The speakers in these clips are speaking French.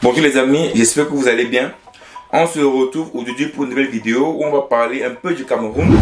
Bonjour les amis, j'espère que vous allez bien. On se retrouve aujourd'hui pour une nouvelle vidéo où on va parler un peu du Cameroun.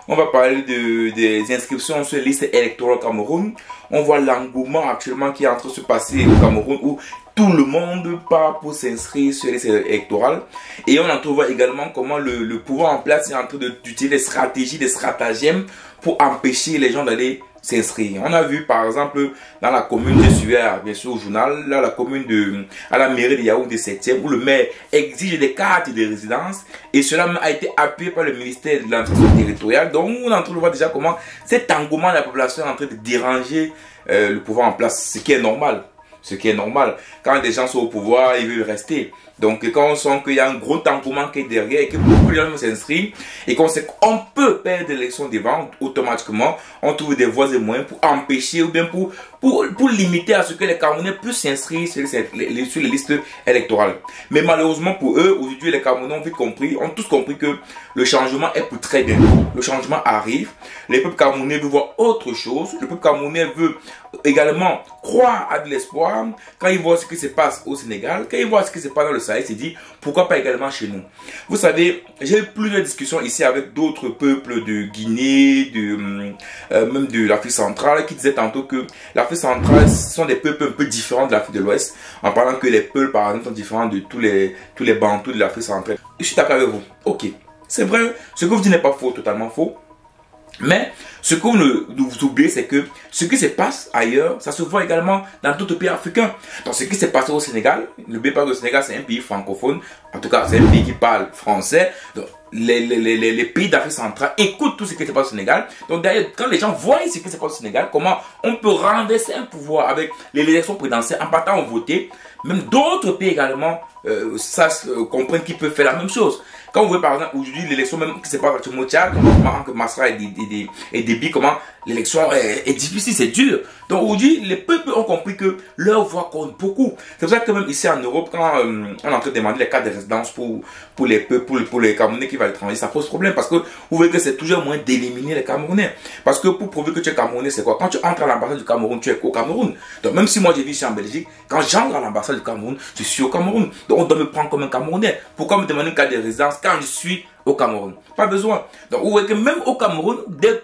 On va parler des inscriptions sur la liste électorale au Cameroun. On voit l'engouement actuellement qui est en train de se passer au Cameroun où tout le monde part pour s'inscrire sur la liste électorale. Et on en trouve également comment le pouvoir en place est en train d'utiliser des stratégies, des stratagèmes pour empêcher les gens d'aller s'inscrire. On a vu par exemple dans la commune de Suer, bien sûr au journal, là la commune à la mairie de Yaoundé 7e, où le maire exige des cartes de résidence et cela a été appuyé par le ministère de l'administration territoriale. Donc on est en train de voir déjà comment cet engouement de la population est en train de déranger le pouvoir en place, ce qui est normal. Ce qui est normal. Quand des gens sont au pouvoir, ils veulent rester. Donc quand on sent qu'il y a un gros engouement qui est derrière et que beaucoup de gens s'inscrivent et qu'on sait qu'on peut perdre l'élection devant, automatiquement, on trouve des voies et moyens pour empêcher ou bien pour limiter à ce que les Camerounais puissent s'inscrire sur les listes électorales. Mais malheureusement pour eux, aujourd'hui les Camerounais ont tous compris que le changement est pour très bientôt. Le changement arrive. Les peuples camerounais veulent voir autre chose. Le peuple camerounais veut également croire à de l'espoir. Quand ils voient ce qui se passe au Sénégal, quand ils voient ce qui se passe dans le Sahel, ils se disent pourquoi pas également chez nous. Vous savez, j'ai eu plusieurs discussions ici avec d'autres peuples de Guinée, même de l'Afrique centrale, qui disaient tantôt que l'Afrique centrale sont des peuples un peu différents de l'Afrique de l'Ouest, en parlant que les peuples par exemple sont différents de tous les Bantous de l'Afrique centrale. Je suis d'accord avec vous. Ok, c'est vrai, ce que vous dites n'est pas faux, totalement faux. Mais ce que vous oubliez, c'est que ce qui se passe ailleurs, ça se voit également dans d'autres pays africains. Donc ce qui s'est passé au Sénégal, n'oubliez pas que le Sénégal c'est un pays francophone, en tout cas c'est un pays qui parle français. Donc les pays d'Afrique centrale écoutent tout ce qui se passe au Sénégal. Donc d'ailleurs, quand les gens voient ce qui se passe au Sénégal, comment on peut renverser un pouvoir avec l'élection présidentielle en partant voter, même d'autres pays également comprennent qu'ils peuvent faire la même chose. Quand vous voyez par exemple aujourd'hui l'élection même qui se passe au Tchad, comment Masra et Déby, comment l'élection est difficile, c'est dur. Donc aujourd'hui les peuples ont compris que leur voix compte beaucoup. C'est pour ça que même ici en Europe, quand on est en train de demander les cartes de résidence pour les peuples, pour les Camerounais qui vont à l'étranger, ça pose problème parce que vous voyez que c'est toujours moins d'éliminer les Camerounais. Parce que pour prouver que tu es Camerounais, c'est quoi? Quand tu entres à l'ambassade du Cameroun, tu es au Cameroun. Donc même si moi je vis ici en Belgique, quand j'entre à l'ambassade du Cameroun, je suis au Cameroun. Donc on doit me prendre comme un Camerounais. Pourquoi me demander une carte de résidence quand je suis au Cameroun? Pas besoin. Donc vous voyez que même au Cameroun,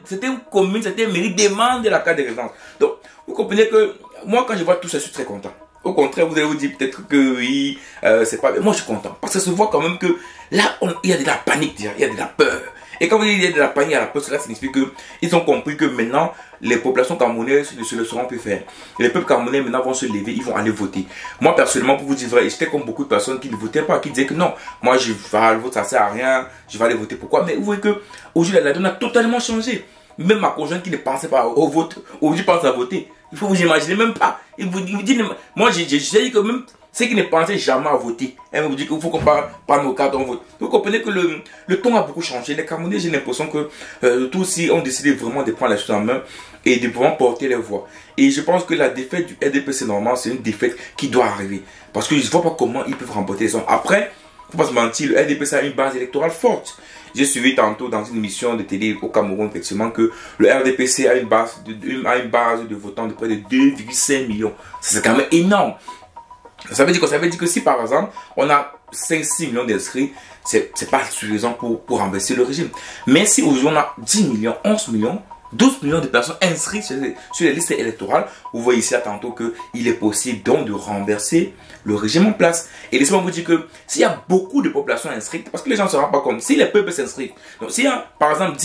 c'était une commune, c'était une mairie demande la carte de résidence. Donc vous comprenez que moi quand je vois tout ça, je suis très content. Au contraire, vous allez vous dire peut-être que oui, c'est pas bien. Moi je suis content parce que ça se voit quand même que là, il y a de la panique, il y a de la peur. Et quand vous dites qu'il y a de la panique, il y a de la peur, cela signifie qu'ils ont compris que maintenant, les populations camerounaises ne se le seront plus faire. Les peuples camerounais maintenant vont se lever, ils vont aller voter. Moi personnellement, pour vous dire vrai, j'étais comme beaucoup de personnes qui ne votaient pas, qui disaient que non, moi je vais voter, ça sert à rien, je vais aller voter. Pourquoi? Mais vous voyez que aujourd'hui la donne a totalement changé. Même ma conjointe qui ne pensait pas au vote, aujourd'hui pense à voter. Il faut vous imaginer même pas. Il vous dit, moi j'ai dit que même ceux qui ne pensaient jamais à voter, elle me dit qu'il faut qu'on prenne nos cartes, on vote. Vous comprenez que le ton a beaucoup changé. Les Camerounais, j'ai l'impression que tous aussi ont décidé vraiment de prendre les choses en main et de vraiment porter les voix. Et je pense que la défaite du RDPC normalement, c'est une défaite qui doit arriver. Parce que je ne vois pas comment ils peuvent remporter les gens. Après, il ne faut pas se mentir, le RDPC a une base électorale forte. J'ai suivi tantôt dans une émission de télé au Cameroun, effectivement, que le RDPC a une base de votants de près de 2,5 millions. C'est quand même énorme. Ça veut dire quoi? Ça veut dire que si par exemple, on a 5-6 millions d'inscrits, c'est pas suffisant pour renverser le régime. Mais si aujourd'hui on a 10 millions, 11 millions, 12 millions de personnes inscrites sur les listes électorales, vous voyez ici à tantôt qu'il est possible donc de renverser le régime en place. Et laissez-moi vous dire que s'il y a beaucoup de populations inscrites, parce que les gens ne se rendent pas compte, si les peuples s'inscrivent, donc s'il y a par exemple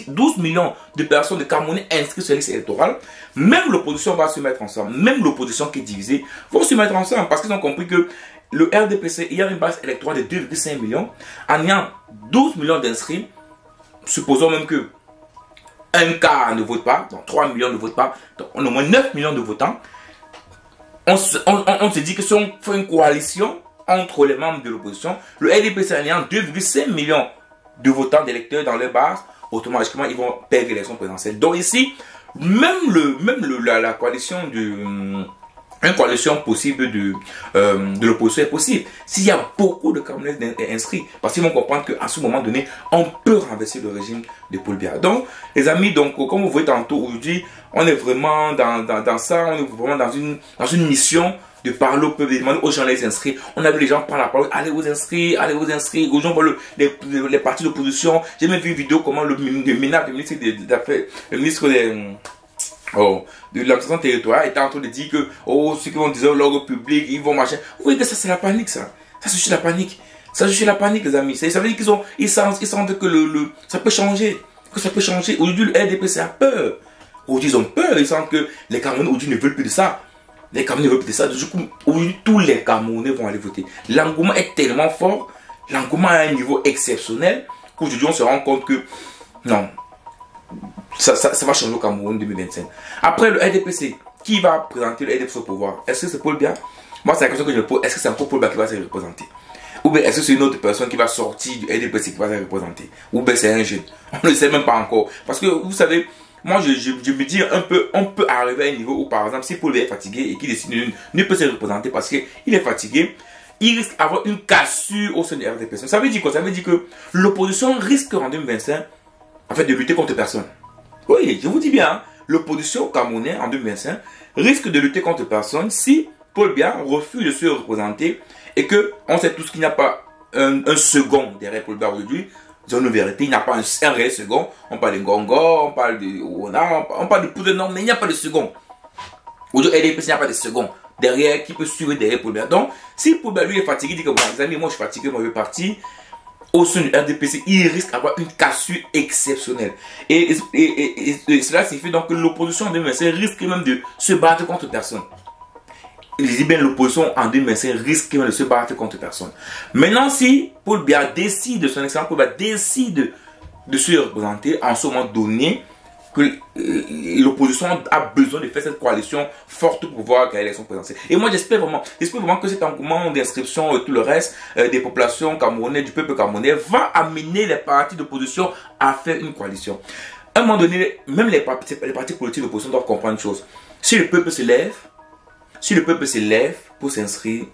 12 millions de personnes de Camerounais inscrites sur les listes électorales, même l'opposition va se mettre ensemble, même l'opposition qui est divisée, vont se mettre ensemble parce qu'ils ont compris que le RDPC, il y a une base électorale de 2,5 millions, en ayant 12 millions d'inscrits, supposons même que un quart ne vote pas, donc 3 millions ne votent pas, donc on a au moins 9 millions de votants. On se dit que si on fait une coalition entre les membres de l'opposition, le RDPC ayant 2,5 millions de votants, d'électeurs dans leur base, automatiquement ils vont perdre l'élection présidentielle. Donc ici, la coalition une coalition possible de l'opposition est possible. S'il y a beaucoup de Camerounais inscrits, parce qu'ils vont comprendre qu'à ce moment donné, on peut renverser le régime de Paul Biya. Donc, les amis, donc, comme vous voyez tantôt aujourd'hui, on est vraiment dans ça, on est vraiment dans une mission de parler au peuple, de demander aux gens de les inscrire. On a vu les gens prendre la parole, allez vous inscrire, allez vous inscrire. Aux gens voient les partis d'opposition. J'ai même vu une vidéo comment le ministre des Affaires, le ministre de l'administration territoriale était en train de dire que ceux qui vont dire l'ordre public, ils vont marcher. Vous voyez que ça c'est la panique, ça. Ça c'est juste la panique. Ça c'est juste la panique, les amis. Ça veut dire qu'ils sentent que ça peut changer. Que ça peut changer. Aujourd'hui, le RDPC a peur. Aujourd'hui, ils ont peur. Ils sentent que les Camerounais aujourd'hui ne veulent plus de ça. Les Camerounais ne veulent plus de ça. Du coup, aujourd'hui, tous les Camerounais vont aller voter. L'engouement est tellement fort. L'engouement à un niveau exceptionnel qu'aujourd'hui, on se rend compte que non. Ça va changer au Cameroun en 2025. Après le RDPC, qui va présenter le RDPC au pouvoir? Est-ce que c'est Paul Biya? Moi, c'est la question que je me pose. Est-ce que c'est encore Paul Biya qui va se représenter? Ou bien est-ce que c'est une autre personne qui va sortir du RDPC qui va se représenter? Ou bien c'est un jeune? On ne le sait même pas encore. Parce que vous savez, moi je me dis un peu, on peut arriver à un niveau où par exemple, si Paul Biya est fatigué et qu'il décide de ne peut se représenter parce qu'il est fatigué, il risque d'avoir une cassure au sein du RDPC. Ça veut dire quoi? Ça veut dire que l'opposition risque en 2025 en fait, de lutter contre personne. Oui, je vous dis bien, hein, l'opposition camerounaise en 2025 risque de lutter contre personne si Paul Biya refuse de se représenter et qu'on sait tous qu'il n'y a pas un second derrière Paul Biya aujourd'hui. Disons une vérité, il n'y a pas un réel second. On parle de Ngongo, on parle de Ona, on parle de Poudenon, mais il n'y a pas de second. Aujourd'hui, il n'y a pas de second derrière qui peut suivre derrière Paul Biya. Donc, si Paul Biya lui est fatigué, il dit que bon, les amis, moi je suis fatigué, moi je vais partir. Au sein du RDPC, il risque d'avoir une cassure exceptionnelle. Et cela signifie donc que l'opposition en 2025 risque même de se battre contre personne. Je dis bien l'opposition en 2025 risque même de se battre contre personne. Maintenant, si Paul Biya décide, son excellent Paul Biya décide de se représenter en ce moment donné, que l'opposition a besoin de faire cette coalition forte pour pouvoir gagner l'élection présidentielle. Et moi j'espère vraiment que cet engouement d'inscription et tout le reste des populations camerounaises, du peuple camerounais, va amener les partis d'opposition à faire une coalition. À un moment donné, même les partis politiques d'opposition doivent comprendre une chose. Si le peuple se lève pour s'inscrire,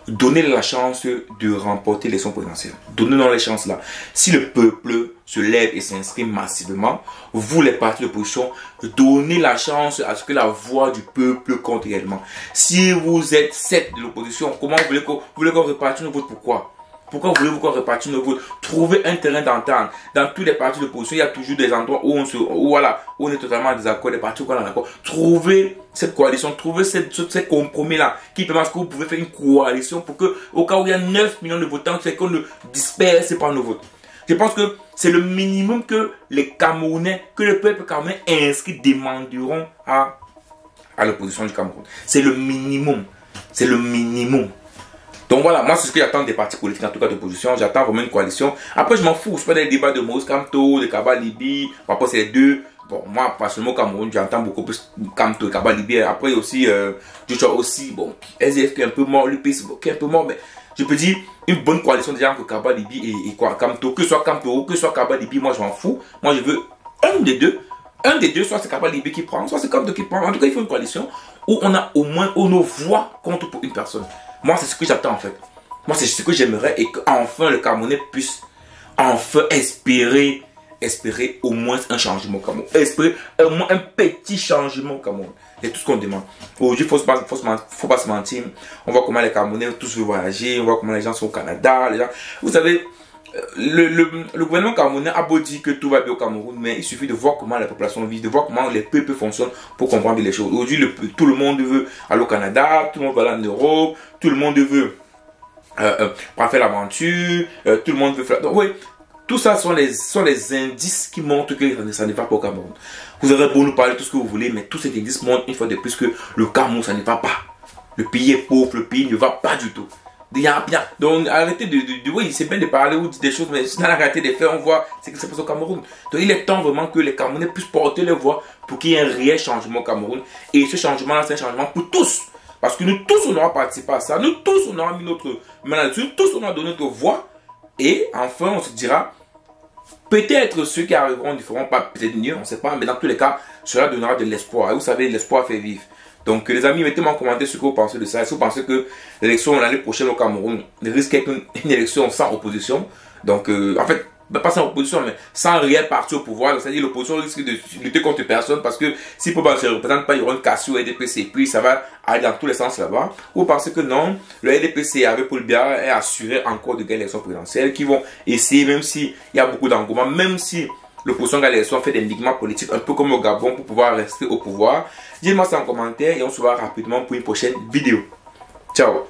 donnez-leur la chance de remporter l'élection présidentielle. Donnez-leur les chances là. Si le peuple se lève et s'inscrit massivement, vous les partis d'opposition, donnez la chance à ce que la voix du peuple compte réellement. Si vous êtes 7 de l'opposition, comment vous voulez qu'on répartisse nos votes? Pourquoi? Pourquoi voulez-vous qu'on répartisse nos votes? Trouvez un terrain d'entente. Dans tous les partis d'opposition, il y a toujours des endroits où on est totalement en désaccord, des partis où on est en accord. Trouvez cette coalition, trouvez ces compromis-là qui permettent que vous pouvez faire une coalition pour que, au cas où il y a 9 millions de votants, c'est qu'on ne disperse pas nos votes. Je pense que c'est le minimum que les Camerounais, que le peuple camerounais inscrit demanderont à l'opposition du Cameroun. C'est le minimum. C'est le minimum. Donc voilà, moi c'est ce que j'attends des partis politiques, en tout cas d'opposition. J'attends vraiment une coalition. Après, je m'en fous. Je fais des débats de Maurice Kamto, de Kaba Libi. Après, c'est les deux. Bon, moi, personnellement, au Cameroun, j'entends beaucoup plus Kamto et Kaba Libi. Après aussi, Joshua aussi. Bon, SDF qui est un peu mort, l'UPS qui est un peu mort. Mais je peux dire, une bonne coalition déjà entre Kaba Libi et quoi, Kamto. Que ce soit Kamto, que ce soit Kaba Libi, moi je m'en fous. Moi je veux un des deux. Un des deux, soit c'est Kaba Libi qui prend, soit c'est Kamto qui prend. En tout cas, il faut une coalition où on a au moins, où nos voix comptent pour une personne. Moi, c'est ce que j'attends en fait. Moi, c'est ce que j'aimerais et qu'enfin le Camerounais puisse enfin espérer au moins un changement au Cameroun. Espérer au moins un petit changement au Cameroun. C'est tout ce qu'on demande. Aujourd'hui, il ne faut pas se mentir. On voit comment les Camerounais tous veulent voyager. On voit comment les gens sont au Canada. Les gens... Vous savez, le gouvernement camerounais a beau dire que tout va bien au Cameroun, mais il suffit de voir comment la population vit, de voir comment les peuples fonctionnent pour comprendre les choses. Aujourd'hui, tout le monde veut aller au Canada, tout le monde veut aller en Europe, tout le monde veut faire l'aventure, tout le monde veut faire... Donc oui, tout ça sont les indices qui montrent que ça ne va pas au Cameroun. Vous aurez beau nous parler tout ce que vous voulez, mais tous ces indices montrent une fois de plus que le Cameroun, ça ne va pas. Le pays est pauvre, le pays ne va pas du tout. Donc arrêtez oui, c'est bien de parler ou des choses, mais dans la réalité des faits, on voit ce qui se passe au Cameroun. Donc il est temps vraiment que les Camerounais puissent porter leur voix pour qu'il y ait un réel changement au Cameroun. Et ce changement-là, c'est un changement pour tous. Parce que nous tous, on aura participé à ça. Nous tous, on aura mis notre main là-dessus. Nous tous, on aura donné notre voix. Et enfin, on se dira, peut-être ceux qui arriveront ne feront pas peut-être mieux, on ne sait pas. Mais dans tous les cas, cela donnera de l'espoir. Et vous savez, l'espoir fait vivre. Donc les amis, mettez-moi en commentaire ce que vous pensez de ça. Est-ce que vous pensez que l'élection l'année prochaine au Cameroun risque d'être une élection sans opposition? Donc en fait, pas sans opposition, mais sans réel parti au pouvoir. C'est-à-dire l'opposition risque de lutter contre personne parce que si Paul Biya ne se représente pas, il y aura une cassure au RDPC. Puis ça va aller dans tous les sens là-bas. Ou parce que non, le RDPC avec Paul Biya est assuré encore de gagner l'élection présidentielle, qui vont essayer, même s'il y a beaucoup d'engouement, même si l'opposition gagne l'élection, fait des mouvements politiques un peu comme au Gabon pour pouvoir rester au pouvoir. Dites-moi ça en commentaire et on se voit rapidement pour une prochaine vidéo. Ciao.